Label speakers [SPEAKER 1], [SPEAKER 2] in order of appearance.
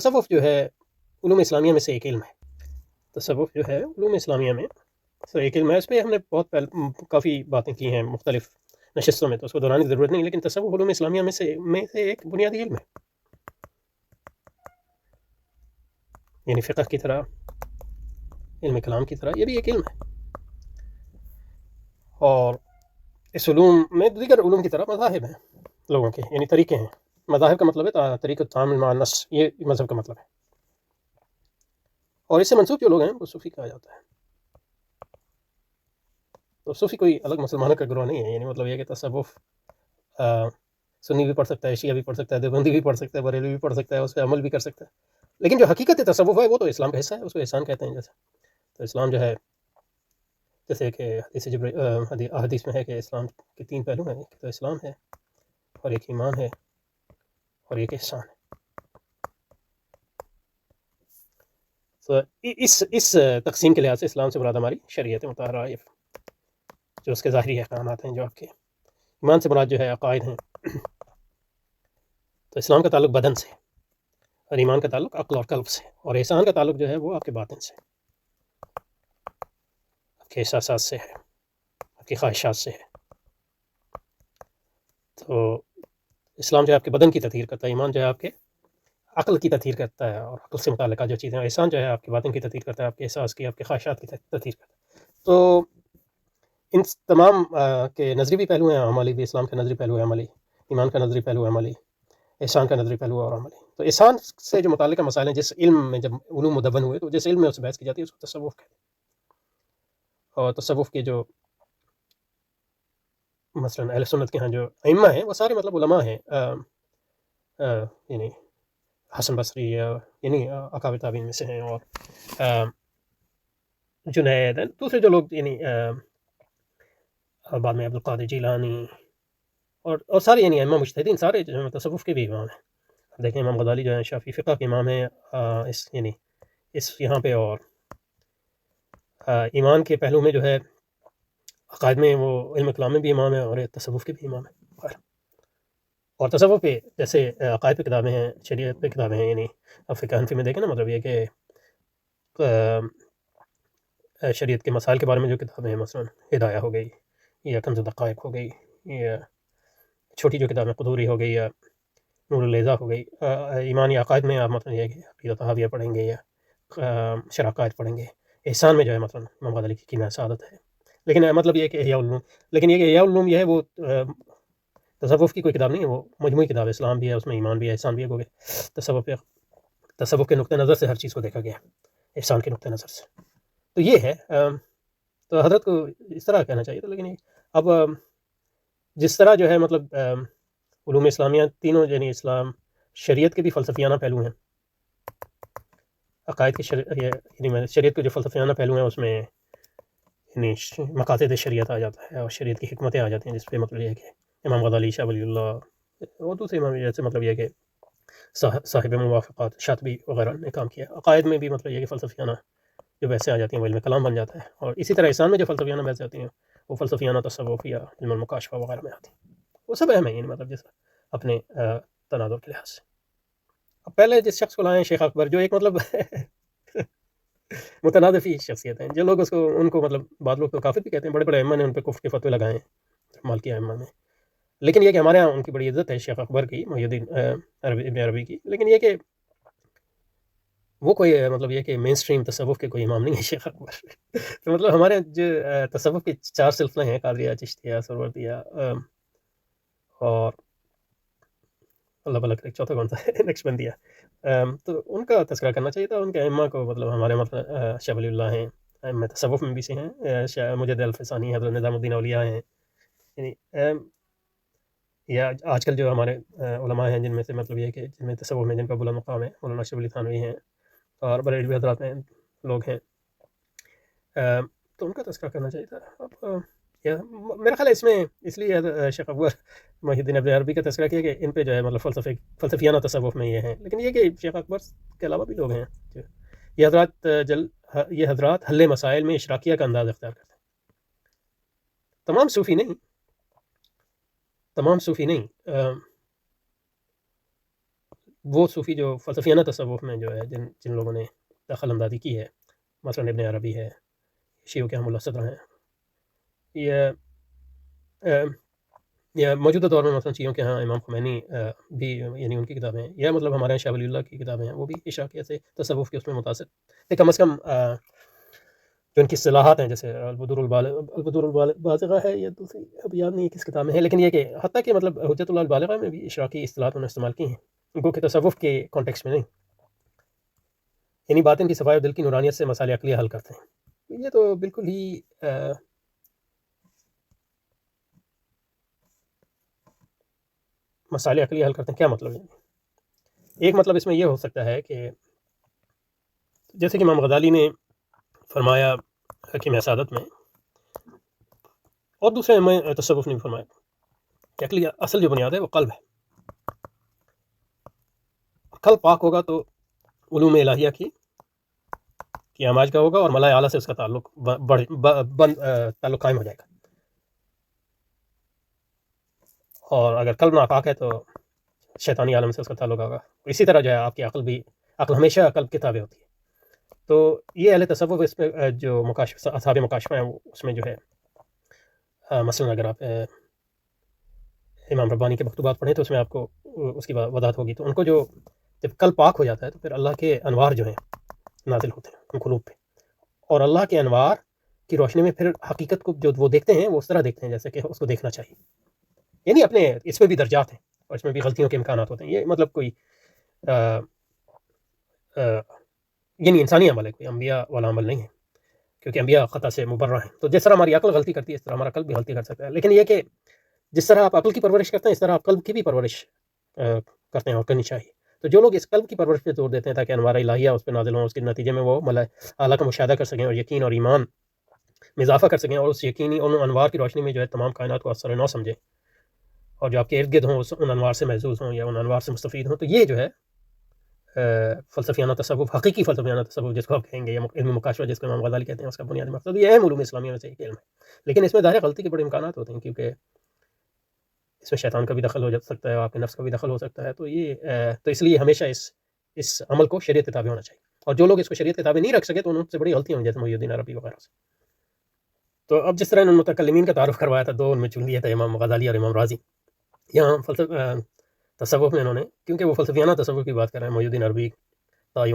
[SPEAKER 1] تصوف جو ہے علوم اسلامیہ میں سے ایک علم ہے. تصوف جو ہے علوم اسلامیہ میں سے ایک علم ہے. اس پہ ہم نے کافی باتیں کی ہیں مختلف نشستوں میں، تو اس کو دہرانے کی ضرورت نہیں، لیکن تصوف علوم اسلامیہ میں سے ایک بنیادی علم ہے. یعنی فقہ کی طرح، علم کلام کی طرح یہ بھی ایک علم ہے. اور اس علوم میں دیگر علوم کی طرح مذاہب ہیں لوگوں کے، یعنی طریقے ہیں. مذاہب کا مطلب ہے طریقہ تعامل مع النص، یہ مذہب کا مطلب ہے. اور اس سے منسوب جو لوگ ہیں وہ صوفی کہا جاتا ہے. تو صوفی کوئی الگ مسلمانوں کا گروہ نہیں ہے. یعنی مطلب یہ کہ تصوف سنی بھی پڑھ سکتا ہے، شیعہ بھی پڑھ سکتا ہے، دیوبندی بھی پڑھ سکتا ہے، بریلوی بھی پڑھ سکتا ہے، اس پہ عمل بھی کر سکتا ہے. لیکن جو حقیقت تصوف ہے وہ تو اسلام کا حصہ ہے، اس کو احسان کہتے ہیں. جیسے تو اسلام جو ہے، جیسے کہ حدیث میں ہے کہ اسلام کے 3 پہلو ہیں. ایک تو اسلام ہے، اور ایک ایمان ہے، اور ایک احسان ہے. تو اس تقسیم کے لحاظ سے اسلام سے مراد ہماری شریعت مطہرہ، جو اس کے ظاہری احکامات ہیں. جو آپ کے ایمان سے مراد جو ہے عقائد ہیں. تو اسلام کا تعلق بدن سے، اور ایمان کا تعلق عقل اور قلب سے، اور احسان کا تعلق جو ہے وہ آپ کے باطن سے، آپ کے احساسات سے ہے، آپ کی خواہشات سے ہے. تو اسلام جو ہے آپ کے بدن کی تطہیر کرتا ہے، ایمان جو ہے آپ کے عقل کی تطہیر کرتا ہے اور عقل سے متعلقہ جو چیزیں ہیں، احسان جو ہے آپ کے باطن کی تطہیر کرتا ہے، آپ کے احساس کی، آپ کے خواہشات کی تطہیر کرتا ہے. تو ان تمام کے نظری بھی پہلو ہیں عملی بھی. اسلام کا نظری پہلو ہے عملی، ایمان کا نظری پہلو ہے عملی، احسان کا نظری پہلو اور عملی. تو احسان سے جو متعلقہ مسائل ہیں، جس علم میں جب علوم مدون ہوئے تو جس علم میں اس سے بحث کی جاتی ہے اس کو تصوف کہتے ہیں. اور تصوف کے جو مثلا اہل سنت کے ہاں جو ائمہ ہیں وہ سارے مطلب علماء ہیں. یعنی حسن بصری یعنی اکابر تابعین میں سے ہیں، اور جنید، دوسرے جو لوگ یعنی بعد میں عبدالقادر جیلانی اور سارے یعنی ائمہ مجتہدین سارے جو ہیں تصوف کے بھی امام ہیں. دیکھیں امام غزالی جو ہیں شافعی فقہ کے امام ہیں یعنی اس یہاں پہ. اور ایمان کے پہلو میں جو ہے عقائد میں وہ علم کلام میں بھی امام ہے، اور تصوف کے بھی امام ہیں. اور تصوف پہ جیسے عقائد پہ کتابیں ہیں، شریعت پہ کتابیں ہیں. یعنی اب فقہ حنفی میں دیکھیں نا، مطلب یہ کہ شریعت کے مسائل کے بارے میں جو کتابیں ہیں، مثلا ہدایہ ہو گئی، یا کنز الدقائق ہو گئی، یا چھوٹی جو کتابیں قدوری ہو گئی، یا نور اللیضا ہو گئی. ایمانی عقائد میں آپ مطلب یہ کہ عقیدہ طحاویہ پڑھیں گے، یا شرح عقائد پڑھیں گے. احسان میں جو ہے مثلا امام غزالی کی کیمیاء سعادت ہے. لیکن مطلب یہ کہ احیاء العلوم، لیکن یہ کہ احیاء العلوم یہ ہے وہ تصوف کی کوئی کتاب نہیں ہے، وہ مجموعی کتاب ہے. اسلام بھی ہے، اس میں ایمان بھی ہے، احسان بھی ہے. گوگے تصوف کے نقطہ نظر سے ہر چیز کو دیکھا گیا، احسان کے نقطہ نظر سے. تو یہ ہے. تو حضرت کو اس طرح کہنا چاہیے تھا. لیکن اب جس طرح جو ہے مطلب علوم اسلامیہ تینوں، یعنی اسلام شریعت کے بھی فلسفیانہ پہلو ہیں، عقائد کی یعنی شریعت کے جو فلسفیانہ پہلو ہیں اس میں یعنی مقاصد شریعت آ جاتا ہے، اور شریعت کی حکمتیں آ جاتی ہیں، جس پہ مطلب یہ ہے کہ امام غزالی، شاہ ولی اللہ اور دوسرے امام جیسے مطلب یہ کہ صاحب موافقات شاطبی وغیرہ نے کام کیا. عقائد میں بھی مطلب یہ کہ فلسفیانہ جو بحثیں آ جاتی ہیں وہ علم کلام بن جاتا ہے. اور اسی طرح احسان میں جو فلسفیانہ بحثیں آتی ہیں وہ فلسفیانہ تصوف یا علم المکاشفہ وغیرہ میں آتی ہیں. وہ سب اہم ہیں، یعنی مطلب جیسا اپنے تناظر کے لحاظ سے. اب پہلے جس شخص کو لائیں شیخ اکبر، جو ایک مطلب متنازعی شخصیت ہیں. جو لوگ اس کو ان کو مطلب بعض لوگ تو کافر بھی کہتے ہیں، بڑے بڑے ائمہ نے ان پہ کفر کے فتوے لگائے ہیں مالکی ائمہ میں. لیکن یہ کہ ہمارے یہاں ان کی بڑی عزت ہے شیخ اکبر کی، محی الدین ابن عربی کی. لیکن یہ کہ وہ کوئی مطلب یہ کہ مین سٹریم تصوف کے کوئی امام نہیں ہے شیخ اکبر. تو مطلب ہمارے جو تصوف کے 4 سلسلے ہیں، قادریہ، چشتیہ، سہروردیہ، اور اللہ بلک ایک چوتھا کون سا ہے، نقشبندیہ. تو ان کا تذکرہ کرنا چاہیے تھا. ان کے ائمہ کو مطلب ہمارے مطلب شاہ ولی اللہ ہیں، ائمہ تصوف میں بھی سے ہیں، شاہ مجد الفسانی، حضرت نظام الدین اولیاء ہیں. یعنی یا آج کل جو ہمارے علماء ہیں جن میں سے مطلب یہ کہ جن میں تصوف میں جن کا بلند مقام ہے، مولانا اشرف علی تھانوی ہیں، اور بریلوی حضرات میں لوگ ہیں. تو ان کا تذکرہ کرنا چاہیے تھا. اب میرا خیال ہے اس میں اس لیے شیخ اکبر محی الدین ابن عربی کا تذکرہ کیا کہ ان پہ جو ہے مطلب فلسفیانہ تصوف میں یہ ہیں. لیکن یہ کہ شیخ اکبر کے علاوہ بھی لوگ ہیں. یہ حضرات حل مسائل میں اشراقیہ کا انداز اختیار کرتے ہیں. تمام صوفی نہیں. وہ صوفی جو فلسفیانہ تصوف میں جو ہے جن لوگوں نے دخل اندازی کی ہے، مثلاً ابن عربی ہے، شیعوں کے ملا صدر ہیں، یا موجودہ دور میں مثلاً شیعوں کے ہاں امام خمینی بھی یعنی ان کی کتابیں ہیں، یا مطلب ہمارے یہاں شاہ ولی اللہ کی کتابیں ہیں، وہ بھی عشاقیہ سے تصوف کے اس میں متاثر تھے کم از کم۔ جو ان کی اصطلاحات ہیں جیسے البدور البالغہ ہے یا دوسری اب یاد نہیں کس کتاب میں ہے، لیکن یہ کہ حتیٰ کہ مطلب حجت اللہ البالغہ میں بھی اشراقی اصطلاحات انہوں نے استعمال کی ہیں، ان کو کہ تصوف کے کانٹیکس میں نہیں، یعنی باطن کی صفائی اور دل کی نورانیت سے مسائل عقلیہ حل کرتے ہیں۔ یہ تو بالکل ہی مسائل عقلیہ حل کرتے ہیں، کیا مطلب ہے؟ ایک مطلب اس میں یہ ہو سکتا ہے کہ جیسے کہ امام غزالی نے فرمایا حکیم سعادت میں، اور دوسرے میں تصوف نے بھی فرمایا کہ عقلی اصل جو بنیاد ہے وہ قلب ہے، قلب پاک ہوگا تو علوم الہیہ کی آماج کا ہوگا اور ملائے اعلیٰ سے اس کا تعلق تعلق قائم ہو جائے گا، اور اگر قلب ناپاک ہے تو شیطانی عالم سے اس کا تعلق ہوگا۔ اسی طرح جو ہے آپ کی عقل ہمیشہ قلب کے تابع ہوتی ہے۔ تو یہ اہل تصوف اس میں جو اصحاب مکاشفہ ہیں اس میں جو ہے مثلا اگر آپ امام ربانی کے مکتوبات پڑھیں تو اس میں آپ کو اس کی وضاحت ہوگی، تو ان کو جو جب قلب پاک ہو جاتا ہے تو پھر اللہ کے انوار جو ہیں نازل ہوتے ہیں ان قلوب پہ، اور اللہ کے انوار کی روشنی میں پھر حقیقت کو جو وہ دیکھتے ہیں وہ اس طرح دیکھتے ہیں جیسے کہ اس کو دیکھنا چاہیے، یعنی اپنے اس میں بھی درجات ہیں اور اس میں بھی غلطیوں کے امکانات ہوتے ہیں۔ یہ مطلب کوئی یعنی انسانی عمل ہے، کوئی انبیاء والا عمل نہیں ہے، کیونکہ انبیاء خطا سے مبرہ ہیں، تو جس طرح ہماری عقل غلطی کرتی ہے اس طرح ہمارا قلب بھی غلطی کر سکتا ہے، لیکن یہ کہ جس طرح آپ عقل کی پرورش کرتے ہیں اس طرح آپ قلب کی بھی پرورش کرتے ہیں اور کرنی چاہیے۔ تو جو لوگ اس قلب کی پرورش پہ زور دیتے ہیں تاکہ انوار الہیہ اس پہ نازل ہوں، اس کے نتیجے میں وہ ملائے اعلیٰ کا مشاہدہ کر سکیں اور یقین اور ایمان میں اضافہ کر سکیں، اور اس یقینی اور انوار کی روشنی میں جو ہے تمام کائنات کو اثر نو سمجھیں، اور جو آپ کے ارد گرد ہوں ان انوار سے محظوظ ہوں یا ان انوار سے مستفید ہوں، تو یہ جو ہے فلسفیانہ تصوف، حقیقی فلسفیانہ تصوف جس کو آپ کہیں گے، یا علم مکاشفہ جس کو امام غزالی کہتے ہیں، اس کا بنیادی مقصد یہ اہم علوم اسلامیہ میں سے ایک علم ہے، لیکن اس میں ظاہر غلطی کے بڑے امکانات ہوتے ہیں، کیونکہ اس میں شیطان کا بھی دخل ہو سکتا ہے، آپ کے نفس کا بھی دخل ہو سکتا ہے، تو اس لیے ہمیشہ اس عمل کو شریعت کے تابع ہونا چاہیے، اور جو لوگ اس کو شریعت کے تابع نہیں رکھ سکے تو ان سے بڑی غلطی ہوئی، جیسے محی الدین عربی وغیرہ سے۔ تو اب جس طرح انہوں نے متکلمین کا تعارف کروایا تھا، دو ان میں چن لیا تھا، امام غزالی اور امام رازی، یہاں تصوف میں انہوں نے، کیونکہ وہ فلسفیانہ تصوف کی بات کر رہے ہیں، محی الدین عربی تعین